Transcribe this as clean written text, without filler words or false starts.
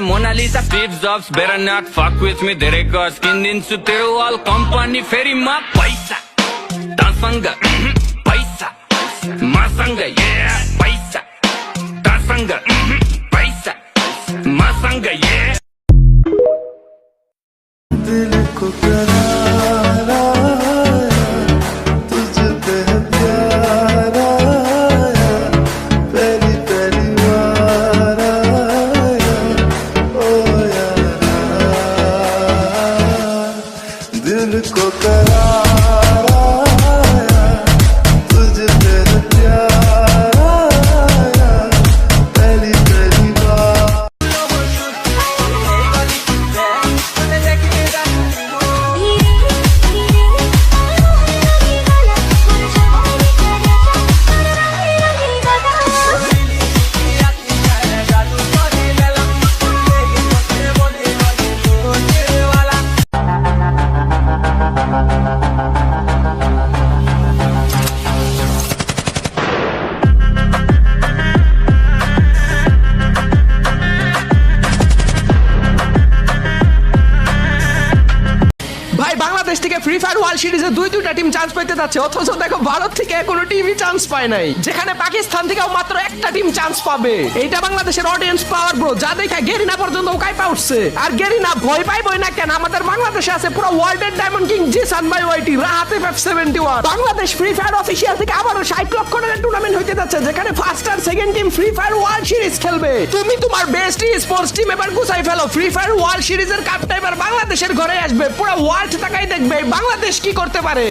Mona Lisa, Steve Jobs, better not fuck with me. Dereka skin din sutero all company ferry ma paisa. Dansanga, paisa. Masanga, yeah, paisa. Dansanga, paisa. Masanga, yeah. दिल को करार आया, तुझ पे प्यार आया, पहली पहली बार आया, ओ यारा। दिल को करार आया, तुझ पे प्यार आया, पहली पहली बार। বাংলাদেশ থেকে ফ্রি ফায়ার ওয়ার্ল্ড সিরিজে দুইটা টিম চান্স পেতে যাচ্ছে, অথচ দেখো ভারত থেকে কোনো টিমই চান্স পায় নাই, যেখানে পাকিস্তান থেকেও মাত্র একটা টিম চান্স পাবে। এইটা বাংলাদেশের অডিয়েন্স পাওয়ার ব্রো, যা দেখা গেরিনা পর্যন্ত কাইপা উঠছে। আর গেরিনা ভয় পাইবই না কেন, আমাদের বাংলাদেশে আছে পুরো ওয়ার্ল্ডের ডায়মন্ড কিং জিসান ভাই ওয়াইটি রাহাতে F71। Bangladesh free fire official থেকে আবারও 60 লক্ষ টাকার টুর্নামেন্ট হইতে যাচ্ছে, যেখানে ফার্স্ট আর second team free fire world series খেলবে। তুমি তোমার বেস্ট স্পোর্টস টিম এবার গুছাই ফেলো, ফ্রি ফায়ার ওয়ার্ল্ড সিরিজের কাপটা এবার বাংলাদেশের ঘরে আসবে, পুরো ওয়ার্ল্ড তাকাই দেখবে বাংলাদেশ কি করতে পারে।